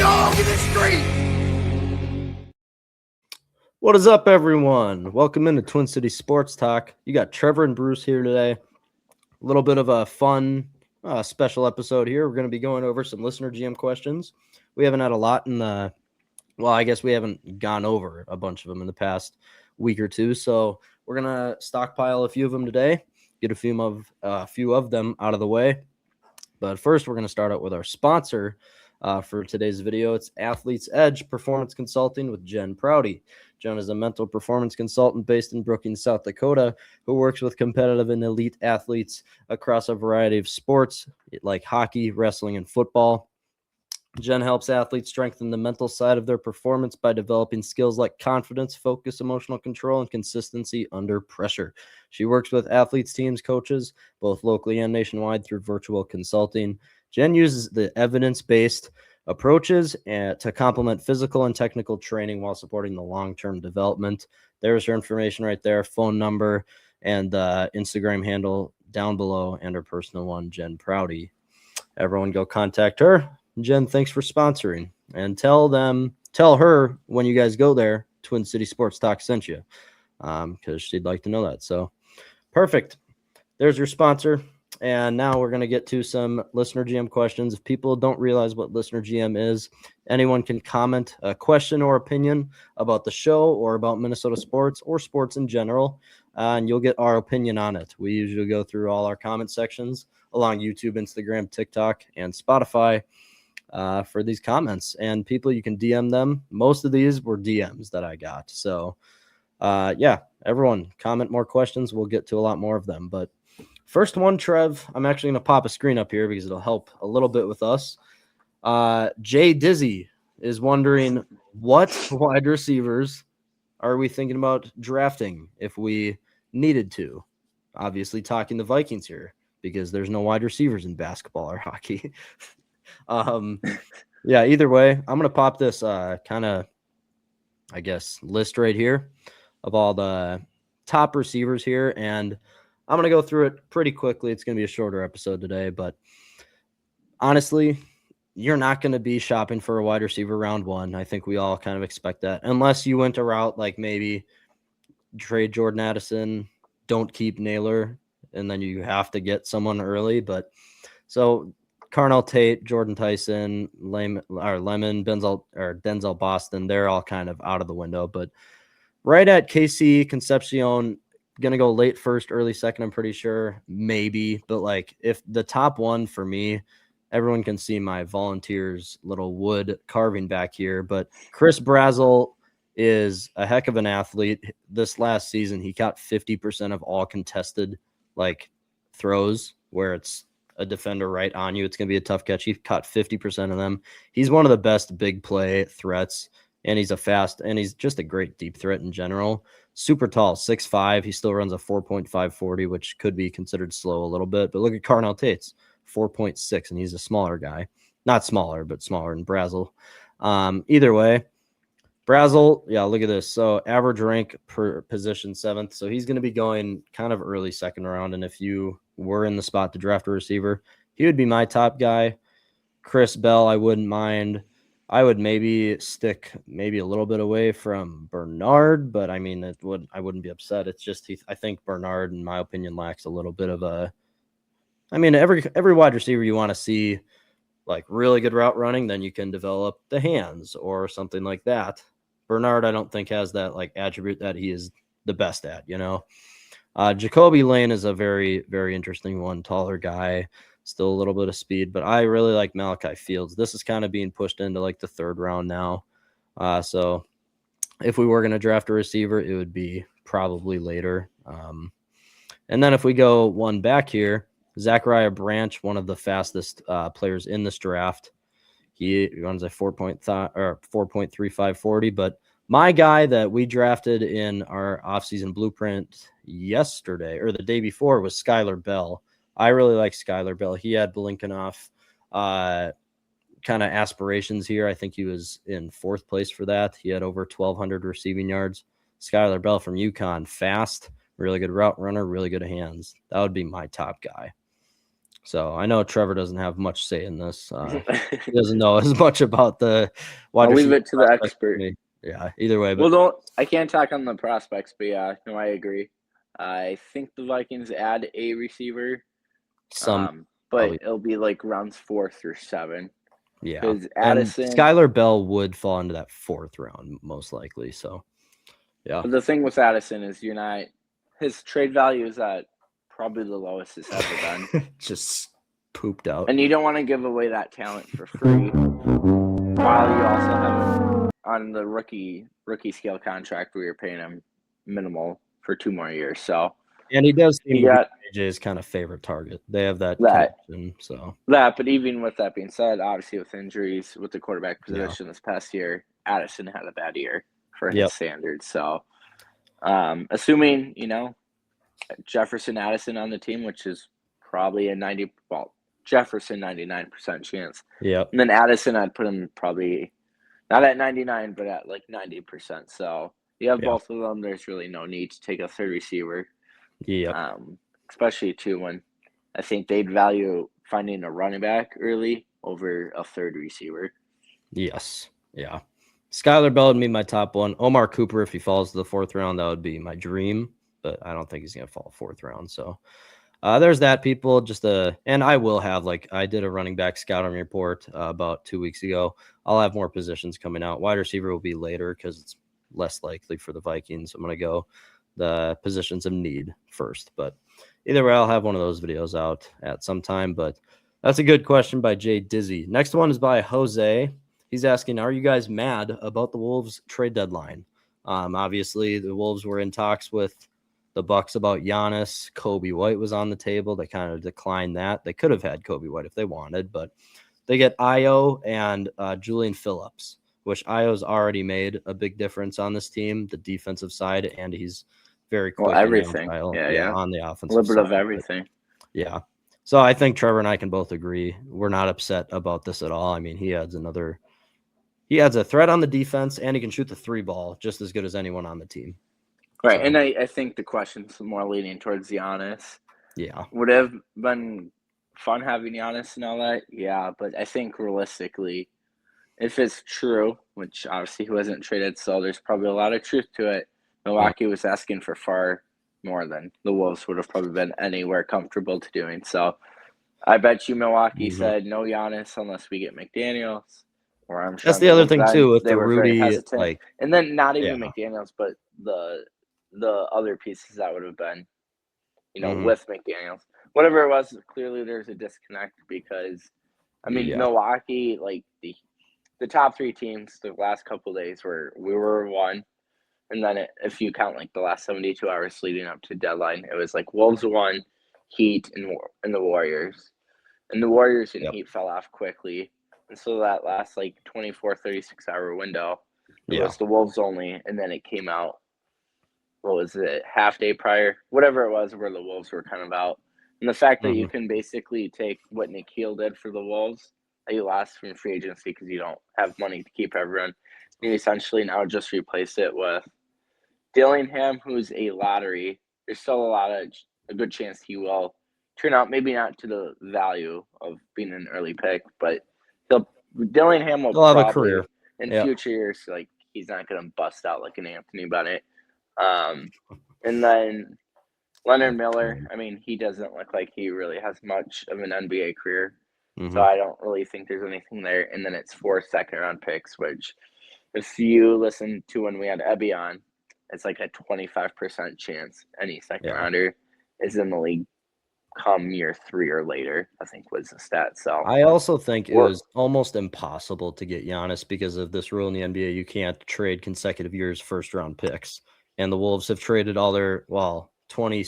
dog in the street. What is up, everyone? Welcome into Twin City Sports Talk. You got Trevor and Bruce here today. A little bit of a fun special episode here. We're going to be going over some listener GM questions. We haven't had a lot in the, well, I guess we haven't gone over a bunch of them in the past week or two. So we're going to stockpile a few of them today, get a few of them out of the way. But first, we're going to start out with our sponsor for today's video. It's Athletes Edge Performance Consulting with Jen Prouty. Jen is a mental performance consultant based in Brookings, South Dakota, who works with competitive and elite athletes across a variety of sports like hockey, wrestling, and football. Jen helps athletes strengthen the mental side of their performance by developing skills like confidence, focus, emotional control, and consistency under pressure. She works with athletes, teams, coaches, both locally and nationwide through virtual consulting. Jen uses the evidence-based approaches to complement physical and technical training while supporting the long-term development. There's her information right there, phone number, and Instagram handle down below, and her personal one, Jen Prouty. Everyone go contact her. Jen, thanks for sponsoring, and tell her when you guys go there, Twin City Sports Talk sent you, because she'd like to know that. So perfect. There's your sponsor. And now we're going to get to some listener GM questions. If people don't realize what listener GM is, anyone can comment a question or opinion about the show or about Minnesota sports or sports in general, and you'll get our opinion on it. We usually go through all our comment sections along YouTube, Instagram, TikTok, and Spotify for these comments. And people, you can DM them. Most of these were DMs that I got. So, yeah, everyone comment more questions. We'll get to a lot more of them. But first one, Trev, I'm actually going to pop a screen up here because it'll help a little bit with us. Jay Dizzy is wondering, what wide receivers are we thinking about drafting if we needed to? Obviously talking the Vikings here because there's no wide receivers in basketball or hockey. Yeah, either way, I'm going to pop this kind of, I guess, list right here of all the top receivers here, and I'm going to go through it pretty quickly. It's going to be a shorter episode today, but honestly, you're not going to be shopping for a wide receiver round one. I think we all kind of expect that, unless you went a route like maybe trade Jordan Addison, don't keep Naylor, and then you have to get someone early. But so Carnell Tate, Jordan Tyson, Lemon, Denzel Boston, they're all kind of out of the window. But right at KC, Concepcion, going to go late first, early second, I'm pretty sure, maybe. But like, if the top one for me, everyone can see my Volunteers little wood carving back here. But Chris Brazzell is a heck of an athlete. This last season, he caught 50% of all contested like throws where it's a defender right on you. It's going to be a tough catch. He caught 50% of them. He's one of the best big play threats, and he's just a great deep threat in general. Super tall, 6'5". He still runs a 4.540, which could be considered slow a little bit. But look at Carnell Tate's 4.6, and he's a smaller guy. Not smaller, but smaller than Brazzell. Either way, Brazzell, yeah, look at this. So average rank per position, 7th. So he's going to be going kind of early second round. And if you were in the spot to draft a receiver, he would be my top guy. Chris Bell, I wouldn't mind. I would maybe stick maybe a little bit away from Bernard, but I mean, I wouldn't be upset. It's just I think Bernard, in my opinion, lacks a little bit of a. I mean, every wide receiver you want to see like really good route running, then you can develop the hands or something like that. Bernard, I don't think has that like attribute that he is the best at. Jacoby Lane is a very, very interesting one. Taller guy. Still a little bit of speed, but I really like Malachi Fields. This is kind of being pushed into like the 3rd round now. So if we were going to draft a receiver, it would be probably later. And then if we go one back here, Zachariah Branch, one of the fastest players in this draft. He runs a 4.3540, but my guy that we drafted in our offseason blueprint yesterday or the day before was Skylar Bell. I really like Skylar Bell. He had Blinkenhoff kind of aspirations here. I think he was in 4th place for that. He had over 1,200 receiving yards. Skylar Bell from UConn, fast, really good route runner, really good hands. That would be my top guy. So I know Trevor doesn't have much say in this. He doesn't know as much about the wide I'll leave receiver it to the prospects as expert. me. Yeah, either way, Well, but I can't talk on the prospects, but yeah, no, I agree. I think the Vikings add a receiver, some but probably, it'll be like rounds 4 through 7 yeah. because And Addison. Skylar Bell would fall into that 4th round most likely. So yeah, But the thing with Addison is you're not. His trade value is at probably the lowest it's ever been, just pooped out. and you don't want to give away that talent for free while you also have him on the rookie scale contract where you're paying him minimal for 2 more years. So And he does seem you to be got AJ's kind of favorite target. They have that that. connection. So But even with that being said, obviously with injuries with the quarterback yeah, position this past year, Addison had a bad year for his yep, standards. So, assuming Jefferson Addison on the team, which is probably a Jefferson 99% chance, yep, and then Addison I'd put him probably not at 99, but at like 90%. So you have yeah, both of them. There's really no need to take a third receiver, yep, especially too when I think they'd value finding a running back early over a third receiver. yes, yeah. Skylar Bell would be my top one. Omar Cooper, if he falls to the 4th round, that would be my dream. But I don't think he's gonna fall 4th round. So there's that, people. And I will have, like, I did a running back scouting report about 2 weeks ago. I'll have more positions coming out. Wide receiver will be later because it's less likely for the Vikings. I'm gonna go the positions of need first, but either way, I'll have one of those videos out at some time. But that's a good question by Jay Dizzy. Next one is by Jose. He's asking, are you guys mad about the Wolves trade deadline? Obviously, the Wolves were in talks with the Bucks about Giannis. Kobe White was on the table. They kind of declined that. They could have had Kobe White if they wanted, but they get Io and Julian Phillips, which Io's already made a big difference on this team, the defensive side, and he's very Well, quick and everything. agile. Yeah. On the A offensive little bit side. of everything. Yeah. So I think Trevor and I can both agree. We're not upset about this at all. I mean, he adds a threat on the defense, and he can shoot the 3 ball just as good as anyone on the team. Right. So, And I think the question's more leaning towards Giannis. yeah. Would have been fun having Giannis and all that. Yeah. But I think realistically, if it's true, which obviously he wasn't traded, so there's probably a lot of truth to it, Milwaukee was asking for far more than the Wolves would have probably been anywhere comfortable to doing. So I bet you Milwaukee said no Giannis unless we get McDaniels or That's Armstrong. the And other then thing too with they the were very Rudy, hesitant. like, And then not yeah. even McDaniels, but the other pieces that would have been, Mhm. with McDaniels. Whatever it was, clearly there's a disconnect because, I mean, Yeah. Milwaukee, like the top 3 teams the last couple of days we were 1. And then if you count like the last 72 hours leading up to deadline, it was like Wolves 1, Heat, and the Warriors. And the Warriors and Yep. Heat fell off quickly. And so that last like 24, 36-hour window, it Yeah. was the Wolves only. And then it came out, what was it, half day prior? Whatever it was, where the Wolves were kind of out. And the fact that you can basically take what Nikhil did for the Wolves, that you lost from free agency because you don't have money to keep everyone, you essentially now just replace it with Dillingham, who's a lottery. There's still a good chance he will turn out, maybe not to the value of being an early pick, but Dillingham will He'll have a probably career. in Yeah. future years, like he's not going to bust out like an Anthony Bennett. And then Leonard Miller, I mean, he doesn't look like he really has much of an NBA career. So I don't really think there's anything there. And then it's 4 second-round picks, which if you listen to when we had Ebby on, it's like a 25% chance any second rounder is in the league come year 3 or later, I think was the stat. So I also think it was almost impossible to get Giannis because of this rule in the NBA. You can't trade consecutive years first-round picks. And the Wolves have traded all their, 20,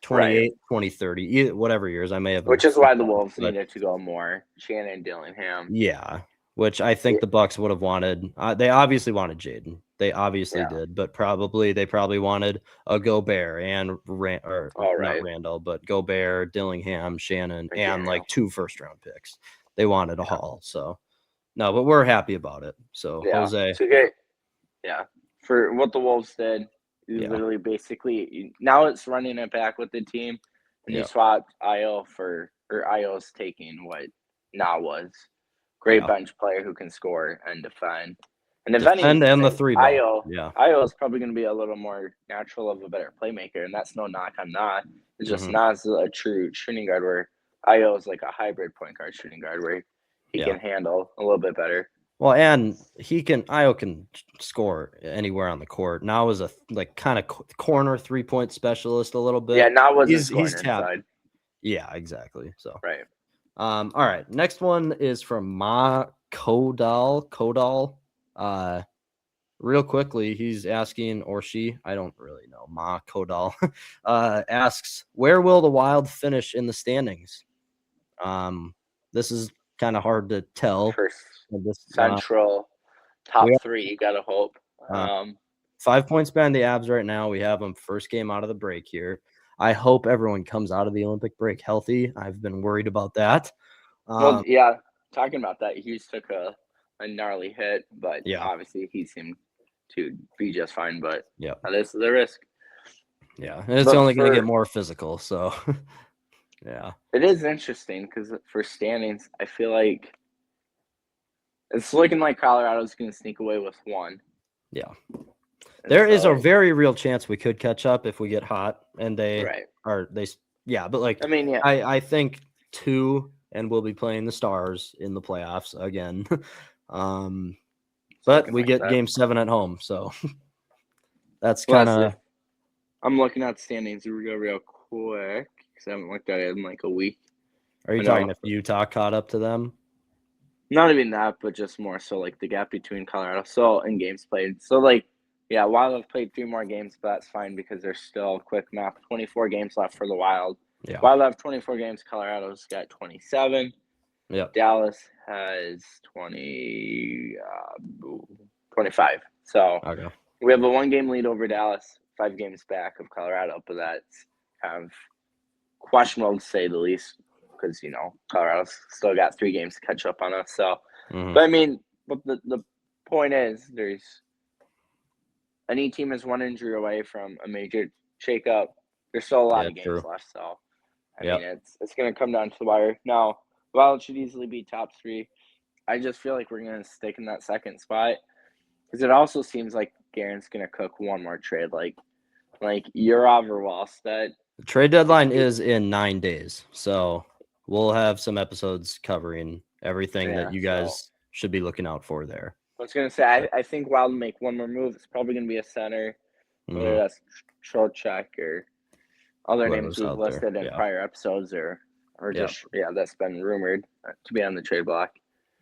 28, 20, 30, whatever years. I may have, which is why the Wolves needed to go more Shannon Dillingham. Yeah, which I think the Bucks would have wanted. They obviously wanted Jaden. They obviously did, but they probably wanted a Gobert and not Randall, but Gobert, Dillingham, Shannon, and like 2 first-round picks. They wanted a haul. So no, but we're happy about it. So Jose, for what the Wolves did, you literally basically now it's running it back with the team, and you swapped Io for or Io's taking what Na was. Great Yeah. bench player who can score and defend. And if Defend anything, and the 3 ball. Yeah. Io is probably going to be a little more natural of a better playmaker, and that's no knock on Na. It's just Na's a true shooting guard, where Io is like a hybrid point guard shooting guard, where he can handle a little bit better. Well, and Io can score anywhere on the court. Now is a kind of corner 3-point specialist a little bit. Yeah, Na was he's tapped. inside. Yeah, exactly. So right. All right. Next one is from Ma Kodal. Real quickly, he's asking, or she, I don't really know. Ma Kodal asks, where will the Wild finish in the standings? This is kind of hard to tell. First Central top 3, you gotta hope. 5 points behind the Abs right now. We have them first game out of the break here. I hope everyone comes out of the Olympic break healthy. I've been worried about that. Well, yeah, talking about that, Hughes took a gnarly hit, but obviously he seemed to be just fine. But that is the risk. Yeah, and it's only going to get more physical. So, yeah. It is interesting because for standings, I feel like it's looking like Colorado's going to sneak away with 1. Yeah. There is a very real chance we could catch up if we get hot, and but like, I mean, I think 2, and we'll be playing the Stars in the playoffs again. But we get Game 7 at home, so that's kind of. I'm looking at standings real quick because I haven't looked at it in like a week. Are you talking if Utah caught up to them? Not even that, but just more so like the gap between Colorado. So in games played, so like. Yeah, Wild have played 3 more games, but that's fine because there's still, quick math, 24 games left for the Wild. Yeah. Wild have 24 games. Colorado's got 27. Yeah. Dallas has 25. So we have a 1-game lead over Dallas, 5 games back of Colorado, but that's kind of questionable to say the least because, Colorado's still got 3 games to catch up on us. So, but I mean, but the point is there's any team is 1 injury away from a major shakeup. There's still a lot of games left, so I mean it's going to come down to the wire. Now, Wild should easily be top 3. I just feel like we're going to stick in that second spot because it also seems like Guerin's going to cook one more trade, like Yurov or Wallstedt. The trade deadline is in 9 days, so we'll have some episodes covering everything that you guys should be looking out for there. I was going to say, I think Wild will make one more move. It's probably going to be a center, whether that's Trocheck or other names we've listed in prior episodes or just, that's been rumored to be on the trade block.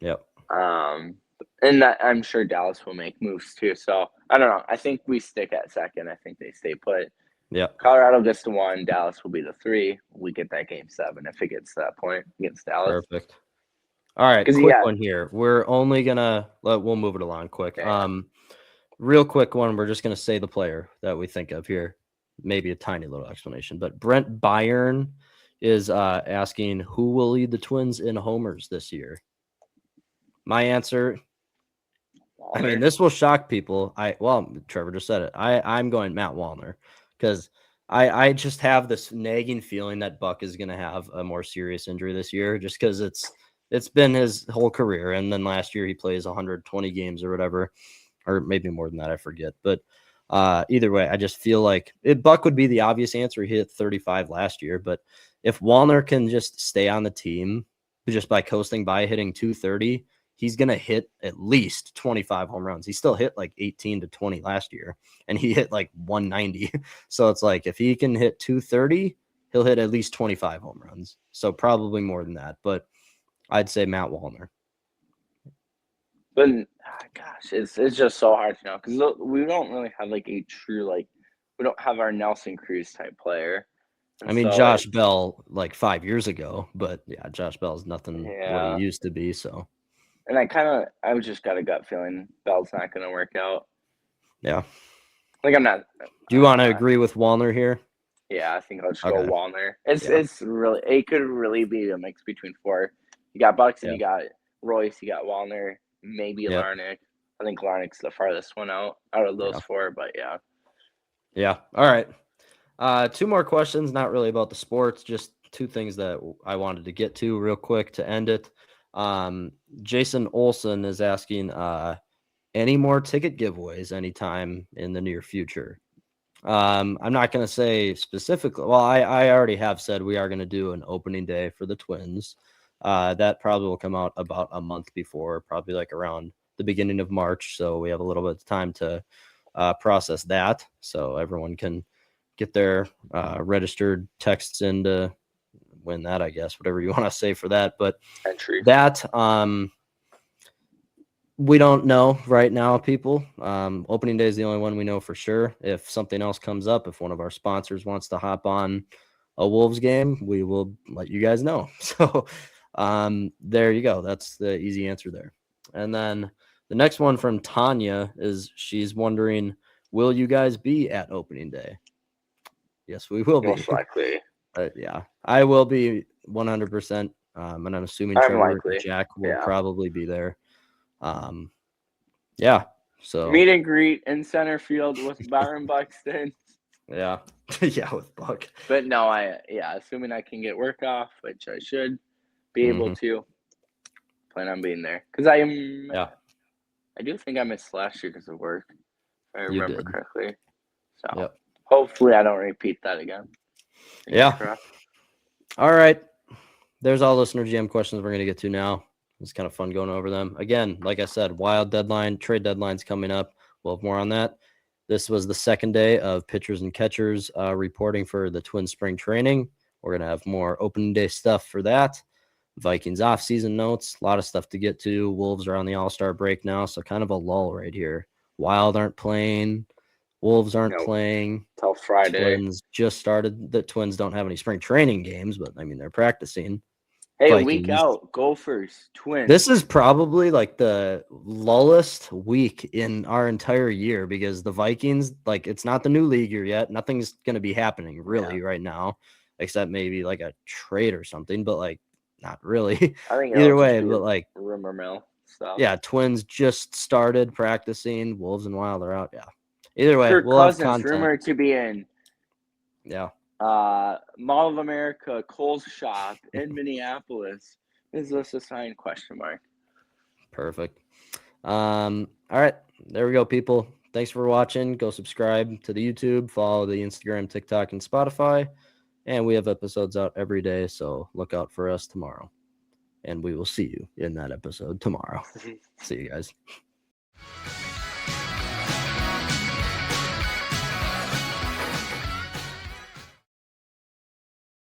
Yep. And that, I'm sure Dallas will make moves too. So, I don't know. I think we stick at second. I think they stay put. Yep. Colorado gets to 1. Dallas will be the 3. We get that Game 7 if it gets to that point against Dallas. Perfect. All right, quick one here. We're only we'll move it along quick. Okay. Real quick one. We're just gonna say the player that we think of here. Maybe a tiny little explanation, but Brent Byron is asking who will lead the Twins in homers this year. My answer. I mean, this will shock people. Trevor just said it. I'm going Matt Wallner because I just have this nagging feeling that Buck is gonna have a more serious injury this year, just because it's been his whole career. And then last year he plays 120 games or whatever, or maybe more than that. I forget. But either way, I just feel like Buck would be the obvious answer. He hit 35 last year. But if Wallner can just stay on the team just by coasting by hitting 230, he's going to hit at least 25 home runs. He still hit like 18 to 20 last year, and he hit like 190. So it's like if he can hit 230, he'll hit at least 25 home runs. So probably more than that. But I'd say Matt Wallner. But gosh, it's just so hard to know because we don't really have like a true we don't have our Nelson Cruz type player. And I mean, Josh Bell 5 years ago, but Josh Bell's nothing what he used to be. So, and I just got a gut feeling Bell's not going to work out. Yeah, I'm not. Do you want to agree with Wallner here? Yeah, I think I'll just go Wallner. It's really it could really be a mix between 4. You got Buxton, you got Royce, you got Wallner, maybe Larnach. I think Larnach's the farthest one out of those 4, but Yeah. All right. 2 more questions, not really about the sports, just two things that I wanted to get to real quick to end it. Jason Olson is asking, any more ticket giveaways anytime in the near future? I'm not going to say specifically. Well, I already have said we are going to do an opening day for the Twins. That probably will come out about a month before, probably like around the beginning of March. So we have a little bit of time to process that, so everyone can get their registered texts in to win that, I guess, whatever you want to say for that. But Entry. that we don't know right now, people. Opening day is the only one we know for sure. If something else comes up, if one of our sponsors wants to hop on a Wolves game, we will let you guys know. So there you go. That's the easy answer there. And then the next one from Tanya is, she's wondering, will you guys be at opening day? Yes, we will be. Most likely. Yeah, I will be 100%. And I'm assuming Trevor and Jack will probably be there. Yeah. So meet and greet in center field with Byron Buxton. Yeah. Yeah, with Buck. But no, assuming I can get work off, which I should be able to, plan on being there. Because I do think I missed last year because of work, if I remember correctly. So hopefully I don't repeat that again. Yeah. All right. There's all listener GM questions we're going to get to now. It's kind of fun going over them. Again, like I said, wild deadline, trade deadline's coming up. We'll have more on that. This was the second day of pitchers and catchers reporting for the Twins spring training. We're going to have more opening day stuff for that. Vikings offseason notes, a lot of stuff to get to. Wolves are on the All-Star break now, so kind of a lull right here. Wild aren't playing. Wolves aren't playing. Till Friday. Twins just started. The Twins don't have any spring training games, but, I mean, they're practicing. Hey, Vikings. Week out, Gophers, Twins. This is probably like the lullest week in our entire year because the Vikings, like, it's not the new league year yet. Nothing's going to be happening really right now, except maybe like a trade or something, but like not really. I think either way, but like rumor mill stuff. Yeah, Twins just started practicing. Wolves and Wild are out. Yeah. Either way, Kirk we'll Cousins have content. Rumored to be in. Yeah. Mall of America, Kohl's shop in Minneapolis. Is this a sign? ? Perfect. All right. There we go, people. Thanks for watching. Go subscribe to the YouTube, follow the Instagram, TikTok, and Spotify. And we have episodes out every day, so look out for us tomorrow. And we will see you in that episode tomorrow. See you guys.